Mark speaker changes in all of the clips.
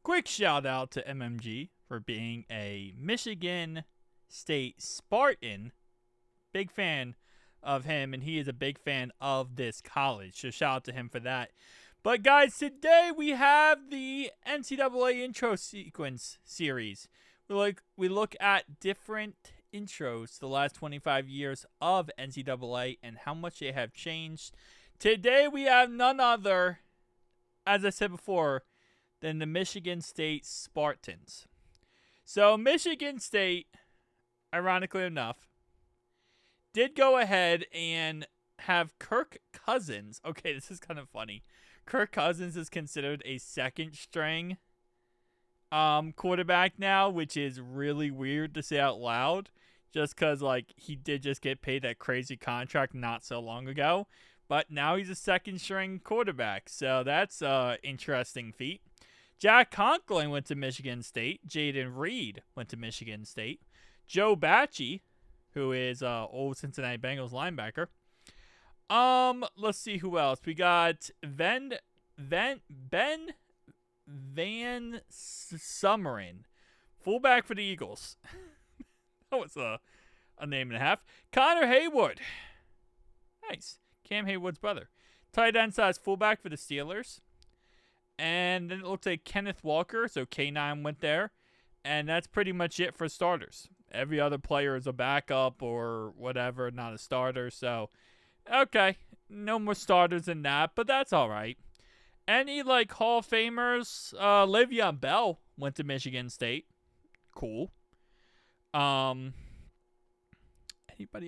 Speaker 1: quick shout out to MMG for being a Michigan State Spartan. Big fan of him, and he is a big fan of this college. So shout out to him for that. But guys, today we have the NCAA intro sequence series. We look at different intros the last 25 years of NCAA and how much they have changed. Today we have none other, as I said before, than the Michigan State Spartans. So Michigan State, ironically enough, did go ahead and have Kirk Cousins. Okay, this is kind of funny. Kirk Cousins is considered a second string quarterback now, which is really weird to say out loud, just because he did just get paid that crazy contract not so long ago. But now he's a second string quarterback, so that's an interesting feat. Jack Conklin went to Michigan State. Jaden Reed went to Michigan State. Joe Bachie, who is old Cincinnati Bengals linebacker. Let's see who else. We got Ben Van Summeren, fullback for the Eagles. That was a name and a half. Connor Haywood. Nice. Cam Haywood's brother. Tight end size fullback for the Steelers. And then it looks like Kenneth Walker, so K9 went there. And that's pretty much it for starters. Every other player is a backup or whatever, not a starter. So, okay, no more starters than that, but that's all right. Any, Hall of Famers? Le'Veon Bell went to Michigan State. Cool. Anybody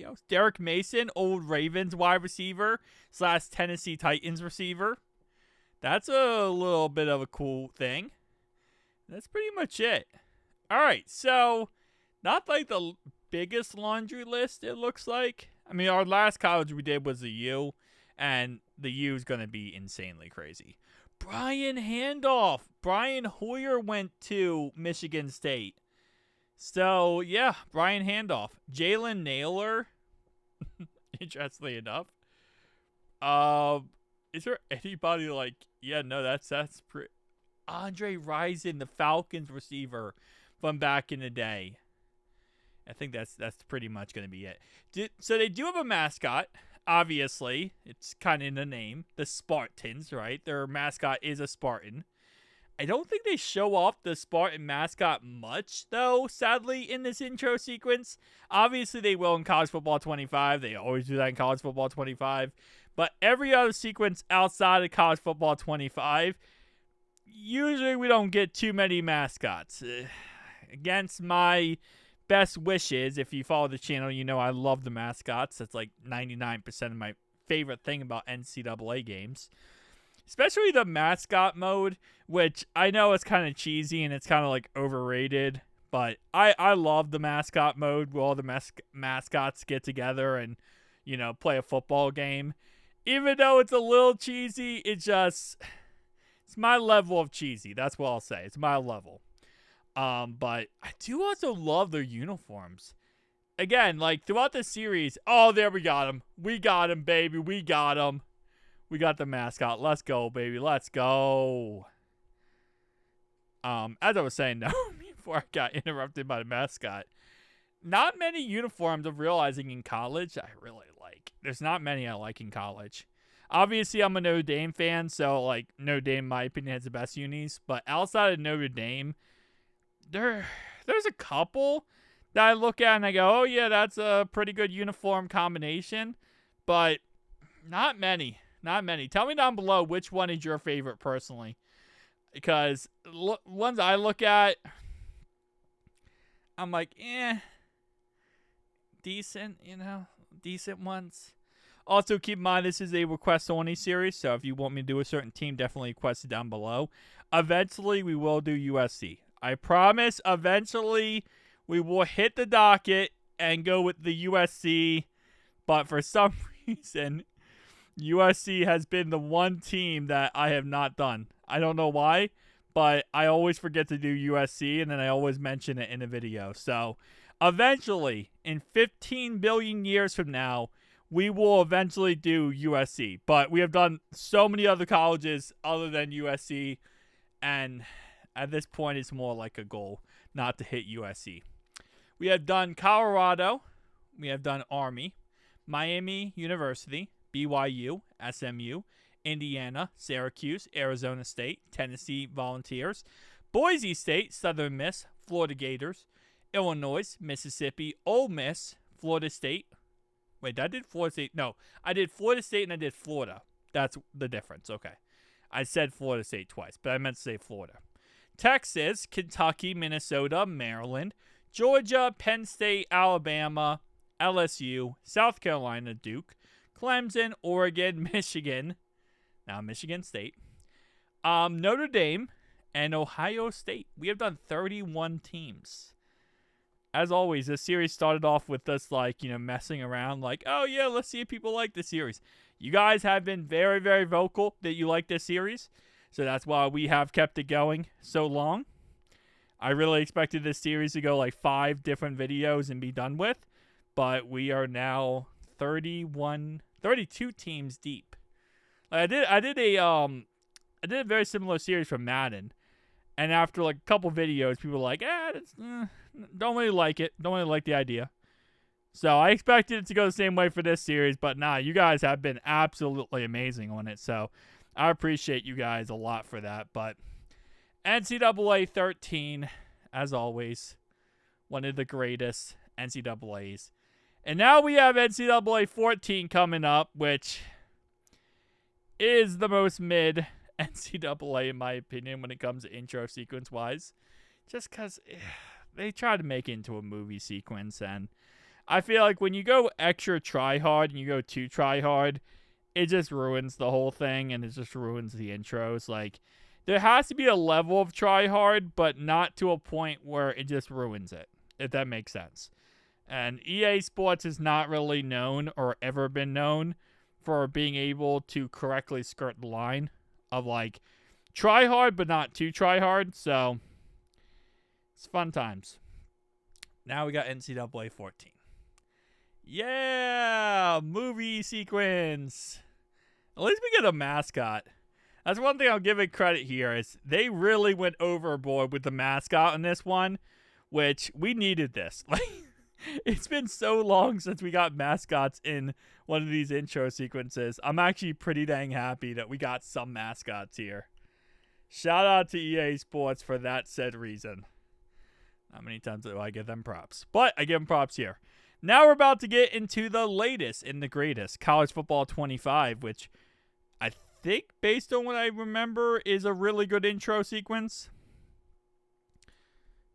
Speaker 1: else? Derek Mason, old Ravens wide receiver / Tennessee Titans receiver. That's a little bit of a cool thing. That's pretty much it. All right, so not the biggest laundry list, it looks like. I mean, our last college we did was the U, and the U is going to be insanely crazy. Brian Handoff. Brian Hoyer went to Michigan State. So, yeah, Brian Handoff. Jalen Naylor. Interestingly enough. Is there anybody that's pretty... Andre Rison, the Falcons receiver from back in the day. I think that's pretty much going to be it. So they do have a mascot. Obviously, it's kind of in the name. The Spartans, right? Their mascot is a Spartan. I don't think they show off the Spartan mascot much, though, sadly, in this intro sequence. Obviously, they will in College Football 25. They always do that in College Football 25. But every other sequence outside of College Football 25, usually we don't get too many mascots. Against my best wishes, if you follow the channel, you know I love the mascots. That's 99% of my favorite thing about NCAA games. Especially the mascot mode, which I know is kind of cheesy and it's kind of overrated. But I love the mascot mode where all the mascots get together and, play a football game. Even though it's a little cheesy, it's my level of cheesy. That's what I'll say. It's my level. But I do also love their uniforms. Again, throughout the series, oh, there we got him. We got him, baby. We got him. We got the mascot. Let's go, baby. Let's go. As I was saying, though, before I got interrupted by the mascot, not many uniforms I'm realizing in college I really like. There's not many I like in college. Obviously, I'm a Notre Dame fan, so, Notre Dame, in my opinion, has the best unis. But outside of Notre Dame, there's a couple that I look at and I go, oh, yeah, that's a pretty good uniform combination. But not many. Not many. Tell me down below which one is your favorite personally. Because ones I look at, I'm decent, decent ones. Also, keep in mind, this is a request-only series, so if you want me to do a certain team, definitely request it down below. Eventually, we will do USC. I promise, eventually, we will hit the docket and go with the USC, but for some reason, USC has been the one team that I have not done. I don't know why, but I always forget to do USC, and then I always mention it in a video. So, eventually, in 15 billion years from now, we will eventually do USC. But we have done so many other colleges other than USC, and At this point, it's more like a goal not to hit USC. We have done Colorado. We have done Army, Miami University, BYU, SMU, Indiana, Syracuse, Arizona State, Tennessee Volunteers, Boise State, Southern Miss, Florida Gators, Illinois, Mississippi, Ole Miss, Florida State. Wait, I did Florida State? No, I did Florida State and I did Florida. That's the difference. Okay. I said Florida State twice, but I meant to say Florida. Texas, Kentucky, Minnesota, Maryland, Georgia, Penn State, Alabama, LSU, South Carolina, Duke, Clemson, Oregon, Michigan, now Michigan State, Notre Dame, and Ohio State. We have done 31 teams. As always, this series started off with us, messing around, oh yeah, let's see if people like this series. You guys have been very, very vocal that you like this series, so that's why we have kept it going so long. I really expected this series to go 5 different videos and be done with, but we are now 32 teams deep. I did a very similar series from Madden, and after a couple videos, people were like, don't really like it, don't really like the idea. So I expected it to go the same way for this series, but nah, you guys have been absolutely amazing on it, so I appreciate you guys a lot for that. But NCAA 13, as always, one of the greatest NCAAs. And now we have NCAA 14 coming up, which is the most mid NCAA in my opinion when it comes to intro sequence-wise. Just because they try to make it into a movie sequence, and I feel like when you go extra try-hard and you go too try-hard, it just ruins the whole thing, and it just ruins the intros. There has to be a level of try-hard, but not to a point where it just ruins it, if that makes sense. And EA Sports is not really known or ever been known for being able to correctly skirt the line of, try-hard, but not too try-hard. So, it's fun times. Now we got NCAA 14. Yeah, movie sequence. At least we get a mascot. That's one thing I'll give it credit here is they really went overboard with the mascot in this one, which we needed this. It's been so long since we got mascots in one of these intro sequences. I'm actually pretty dang happy that we got some mascots here. Shout out to EA Sports for that said reason. How many times do I give them props? But I give them props here. Now we're about to get into the latest and the greatest, College Football 25, which I think, based on what I remember, is a really good intro sequence.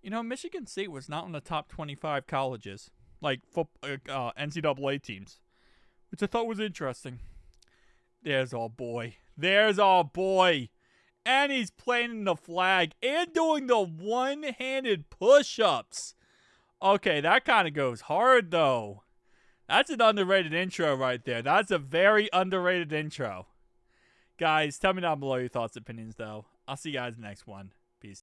Speaker 1: Michigan State was not in the top 25 colleges, NCAA teams, which I thought was interesting. There's our boy. And he's planting the flag and doing the one-handed push-ups. Okay, that kind of goes hard, though. That's an underrated intro right there. That's a very underrated intro. Guys, tell me down below your thoughts and opinions, though. I'll see you guys in the next one. Peace.